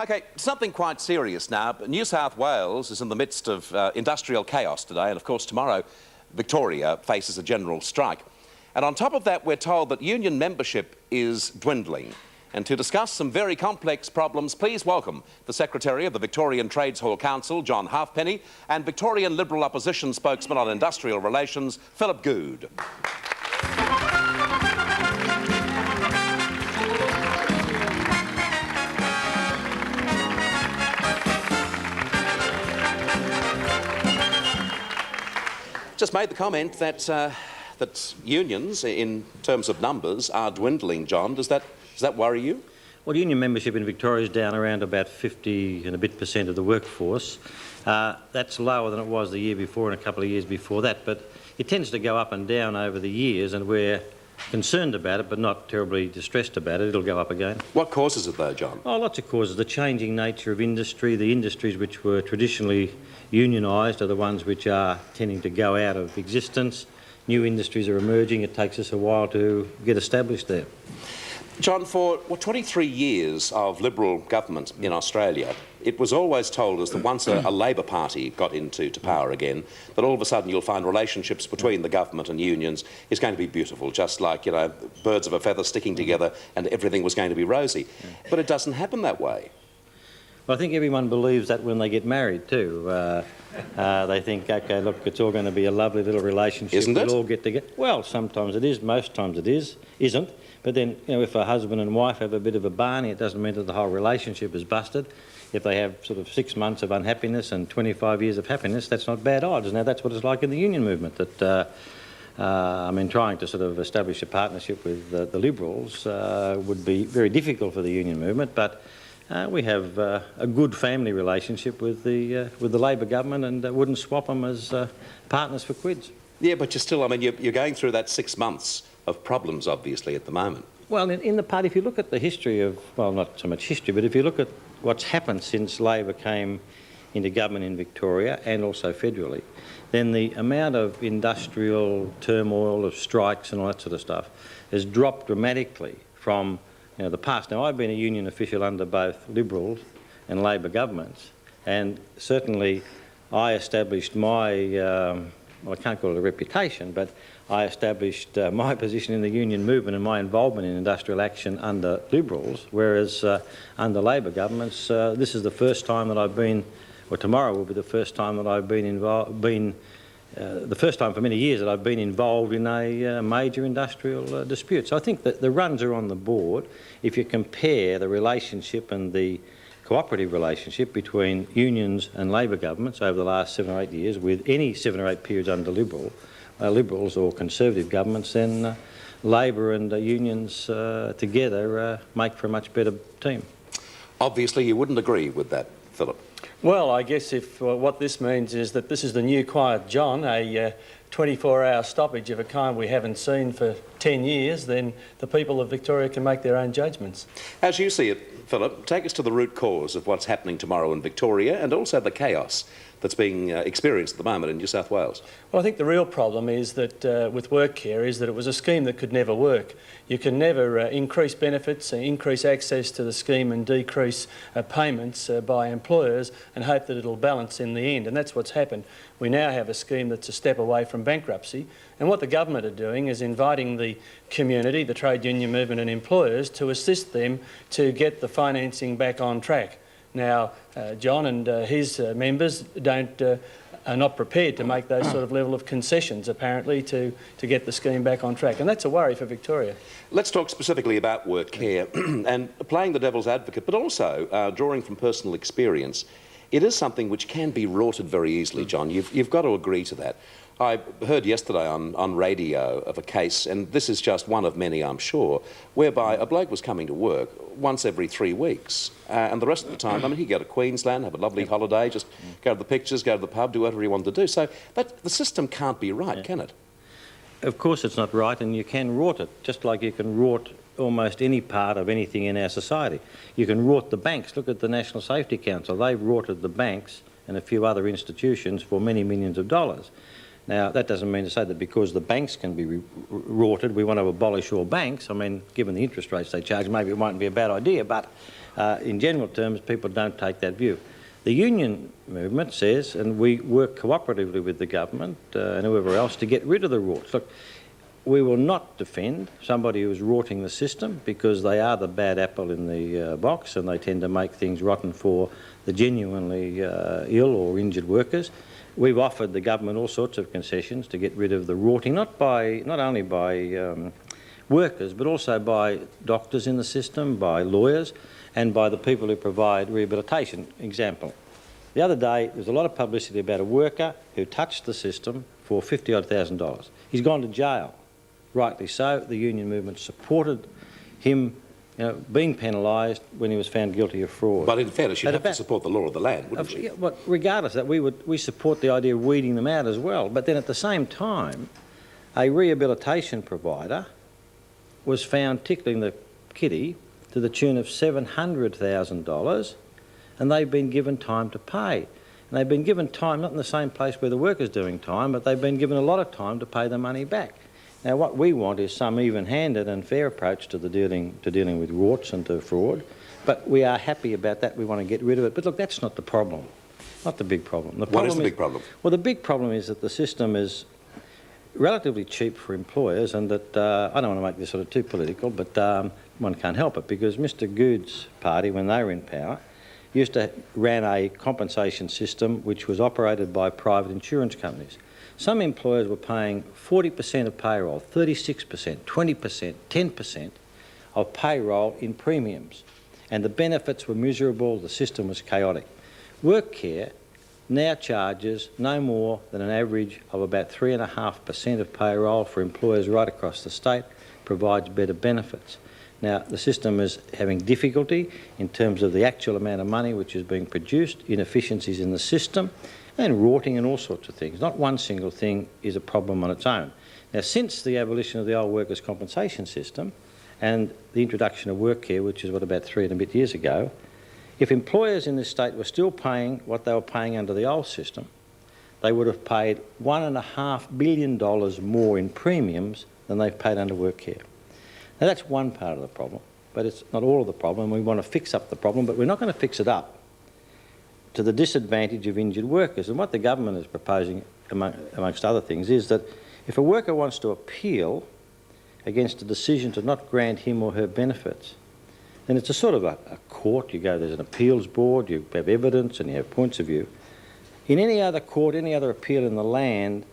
Okay, something quite serious now. New South Wales is in the midst of industrial chaos today, and of course tomorrow Victoria faces a general strike. And on top of that, we're told that union membership is dwindling. And to discuss some very complex problems, please welcome the Secretary of the Victorian Trades Hall Council, John Halfpenny, and Victorian Liberal Opposition Spokesman on Industrial Relations, Phillip Gude. Just made the comment that that unions, in terms of numbers, are dwindling. John, does that worry you? Well, union membership in Victoria is down around about 50 and a bit % of the workforce. That's lower than it was the year before and a couple of years before that, but it tends to go up and down over the years, and we're concerned about it but not terribly distressed about it. It'll go up again. What causes it though, John? Oh, lots of causes. The changing nature of industry, the industries which were traditionally unionised are the ones which are tending to go out of existence. New industries are emerging. It takes us a while to get established there. John, for 23 years of Liberal government in Australia, it was always told us that once a Labor Party got into power again, that all of a sudden you'll find relationships between the government and unions is going to be beautiful, just like, you know, birds of a feather sticking together and everything was going to be rosy. But it doesn't happen that way. Well, I think everyone believes that when they get married too. They think, OK, look, it's all going to be a lovely little relationship. Isn't it? We'll all get together. Well, sometimes it is, most times it isn't. But then, you know, if a husband and wife have a bit of a barney, it doesn't mean that the whole relationship is busted. If they have sort of 6 months of unhappiness and 25 years of happiness, that's not bad odds. Now, that's what it's like in the union movement. That I mean, trying to sort of establish a partnership with the Liberals would be very difficult for the union movement, but we have a good family relationship with the Labor government, and wouldn't swap them as partners for quids. Yeah, but you're still, I mean, you're going through that 6 months of problems, obviously, at the moment. Well, in the party, if you look at the history of, well, not so much history, but if you look at what's happened since Labor came into government in Victoria and also federally, then the amount of industrial turmoil, of strikes and all that sort of stuff has dropped dramatically from, you know, the past. Now, I've been a union official under both Liberal and Labor governments, and certainly I established my, well, I can't call it a reputation, but I established my position in the union movement and my involvement in industrial action under Liberals, whereas under Labor governments, this is the first time that I've been, or tomorrow will be the first time that I've been involved, the first time for many years that I've been involved in a major industrial dispute. So I think that the runs are on the board. If you compare the relationship and the cooperative relationship between unions and Labor governments over the last 7 or 8 years with any 7 or 8 periods under Liberals or Conservative governments, then Labor and unions together make for a much better team. Obviously you wouldn't agree with that, Phillip. Well, I guess if what this means is that this is the new Quiet John, a 24-hour stoppage of a kind we haven't seen for 10 years, then the people of Victoria can make their own judgments. As you see it, Phillip, take us to the root cause of what's happening tomorrow in Victoria and also the chaos that's being experienced at the moment in New South Wales. Well, I think the real problem is that with work care is that it was a scheme that could never work. You can never increase benefits, increase access to the scheme and decrease payments by employers and hope that it'll balance in the end, and that's what's happened. We now have a scheme that's a step away from bankruptcy, and what the government are doing is inviting the community, the trade union movement and employers to assist them to get the financing back on track. Now, John and his members are not prepared to make those sort of level of concessions, apparently, to get the scheme back on track. And that's a worry for Victoria. Let's talk specifically about work care and playing the devil's advocate, but also drawing from personal experience. It is something which can be rorted very easily, John. You've got to agree to that. I heard yesterday on radio of a case, and this is just one of many, I'm sure, whereby a bloke was coming to work once every 3 weeks, and the rest of the time, I mean, he'd go to Queensland, have a lovely holiday, just go to the pictures, go to the pub, do whatever he wanted to do. So the system can't be right, can it? Of course it's not right, and you can rort it, just like you can rort almost any part of anything in our society. You can rort the banks. Look at the National Safety Council. They've rorted the banks and a few other institutions for many millions of dollars. Now, that doesn't mean to say that because the banks can be rorted, we want to abolish all banks. I mean, given the interest rates they charge, maybe it won't be a bad idea, but in general terms, people don't take that view. The union movement says, and we work cooperatively with the government and whoever else to get rid of the rorts. Look, we will not defend somebody who is rorting the system because they are the bad apple in the box and they tend to make things rotten for the genuinely ill or injured workers. We've offered the government all sorts of concessions to get rid of the rorting, not only by workers, but also by doctors in the system, by lawyers, and by the people who provide rehabilitation. Example, the other day there was a lot of publicity about a worker who touched the system for $50,000. He's gone to jail, rightly so. The union movement supported him being penalised when he was found guilty of fraud. But in fairness, you'd have to support the law of the land, wouldn't you? Yeah, but regardless of that, we support the idea of weeding them out as well. But then at the same time, a rehabilitation provider was found tickling the kitty to the tune of $700,000, and they've been given time to pay. And they've been given time, not in the same place where the worker's doing time, but they've been given a lot of time to pay the money back. Now, what we want is some even-handed and fair approach to dealing with rorts and to fraud, but we are happy about that. We want to get rid of it. But look, that's not the problem, not the big problem. What is the big problem? Well, the big problem is that the system is relatively cheap for employers, and that I don't want to make this sort of too political, but one can't help it, because Mr Gude's party, when they were in power, ran a compensation system which was operated by private insurance companies. Some employers were paying 40% of payroll, 36%, 20%, 10% of payroll in premiums, and the benefits were miserable, the system was chaotic. WorkCare now charges no more than an average of about 3.5% of payroll for employers right across the state, provides better benefits. Now, the system is having difficulty in terms of the actual amount of money which is being produced, inefficiencies in the system, and rorting and all sorts of things. Not one single thing is a problem on its own. Now, since the abolition of the old workers' compensation system and the introduction of WorkCare, which is about 3 and a bit years ago, if employers in this state were still paying what they were paying under the old system, they would have paid $1.5 billion more in premiums than they've paid under WorkCare. Now, that's one part of the problem, but it's not all of the problem. We want to fix up the problem, but we're not going to fix it up to the disadvantage of injured workers. And what the government is proposing, amongst other things, is that if a worker wants to appeal against a decision to not grant him or her benefits, then it's a sort of a court. You go, there's an appeals board, you have evidence and you have points of view. In any other court, any other appeal in the land,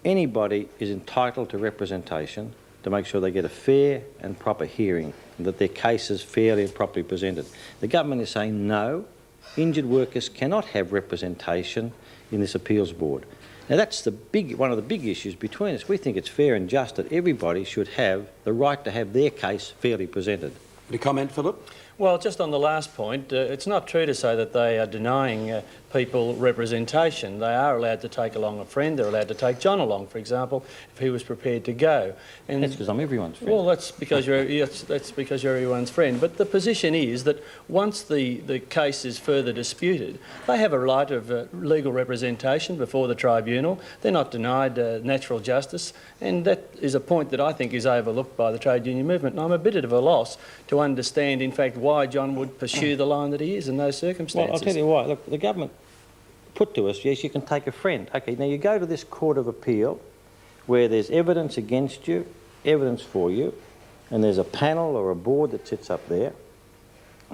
anybody is entitled to representation to make sure they get a fair and proper hearing and that their case is fairly and properly presented. The government is saying no, injured workers cannot have representation in this appeals board. Now, that's one of the big issues between us. We think it's fair and just that everybody should have the right to have their case fairly presented. Any comment, Philip? Well, just on the last point, it's not true to say that they are denying people representation. They are allowed to take along a friend. They're allowed to take John along, for example, if he was prepared to go. And that's because I'm everyone's friend. Well, that's because you're everyone's friend. But the position is that once the case is further disputed, they have a right of legal representation before the tribunal. They're not denied natural justice, and that is a point that I think is overlooked by the trade union movement. And I'm a bit of a loss to understand, in fact, why John would pursue the line that he is in those circumstances. Well, I'll tell you why. Look, the government put to us, yes, you can take a friend. OK, now you go to this court of appeal where there's evidence against you, evidence for you, and there's a panel or a board that sits up there.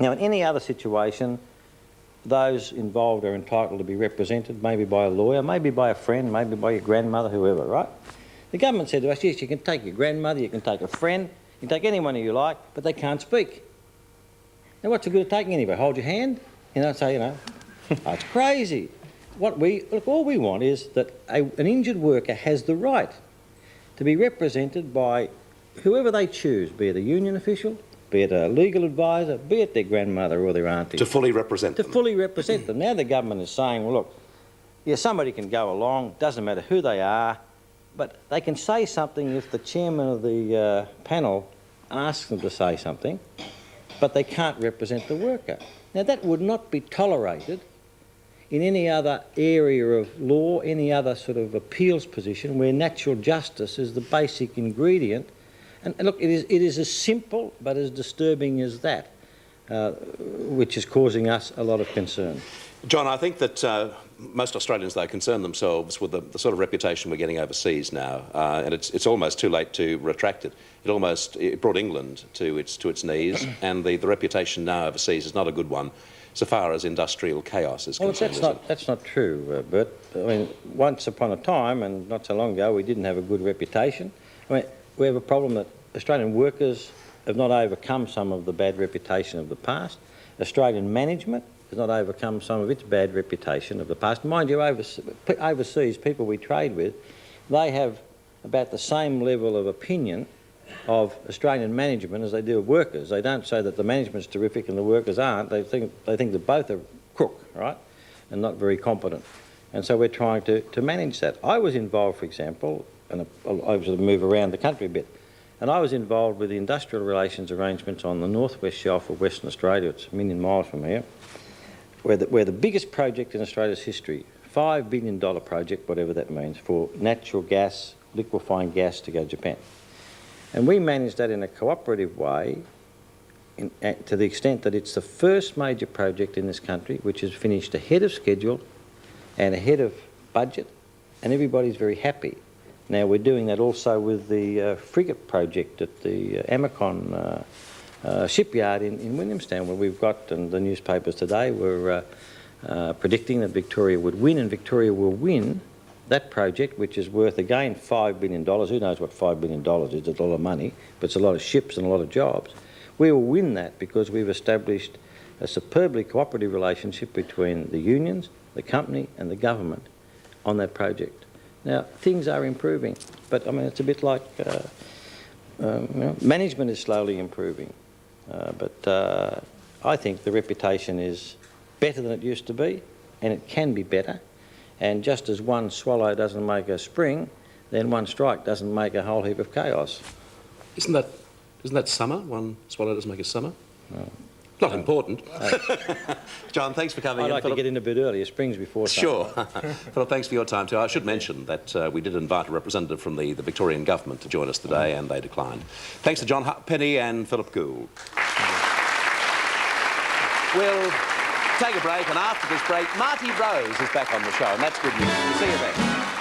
Now, in any other situation, those involved are entitled to be represented, maybe by a lawyer, maybe by a friend, maybe by your grandmother, whoever, right? The government said to us, yes, you can take your grandmother, you can take a friend, you can take anyone who you like, but they can't speak. Now, what's the good of taking anybody? Hold your hand, say, oh, it's crazy. All we want is that an injured worker has the right to be represented by whoever they choose, be it a union official, be it a legal advisor, be it their grandmother or their auntie. To fully represent them. To fully represent them. Now the government is saying, well, look, yeah, somebody can go along, doesn't matter who they are, but they can say something if the chairman of the panel asks them to say something, but they can't represent the worker. Now, that would not be tolerated in any other area of law, any other sort of appeals position where natural justice is the basic ingredient. And look, it is as simple but as disturbing as that, which is causing us a lot of concern. John, I think that most Australians, though, concern themselves with the sort of reputation we're getting overseas now, and it's almost too late to retract it. It brought England to its knees, and the reputation now overseas is not a good one, so far as industrial chaos is concerned. Well, that's not true, Bert. I mean, once upon a time, and not so long ago, we didn't have a good reputation. I mean, we have a problem that Australian workers have not overcome some of the bad reputation of the past. Australian management has not overcome some of its bad reputation of the past. Mind you, overseas people we trade with, they have about the same level of opinion of Australian management as they do of workers. They don't say that the management's terrific and the workers aren't. They think that both are crook, right, and not very competent. And so we're trying to manage that. I was involved, for example, and I was to move around the country a bit, and I was involved with the industrial relations arrangements on the northwest shelf of Western Australia. It's 1 million miles from here, where the biggest project in Australia's history, $5 billion project, whatever that means, for natural gas, liquefying gas to go to Japan. And we managed that in a cooperative way to the extent that it's the first major project in this country which is finished ahead of schedule and ahead of budget, and everybody's very happy. Now, we're doing that also with the frigate project at the Amacon shipyard in Williamstown, where we've got, and the newspapers today were predicting that Victoria would win, and Victoria will win that project, which is worth, again, $5 billion. Who knows what $5 billion is? It's a lot of money, but it's a lot of ships and a lot of jobs. We will win that because we've established a superbly cooperative relationship between the unions, the company and the government on that project. Now, things are improving, but I mean, it's a bit like management is slowly improving. But I think the reputation is better than it used to be, and it can be better. And just as one swallow doesn't make a spring, then one strike doesn't make a whole heap of chaos. Isn't that summer? One swallow doesn't make a summer? No. Not important. John, thanks for coming in. I'd like to get in a bit earlier, springs before summer. Sure. Philip, thanks for your time too. I should mention that we did invite a representative from the Victorian government to join us today, and they declined. Thanks to John Halfpenny and Phillip Gude. We'll take a break, and after this break, Marty Rose is back on the show, and that's good news. We'll see you then.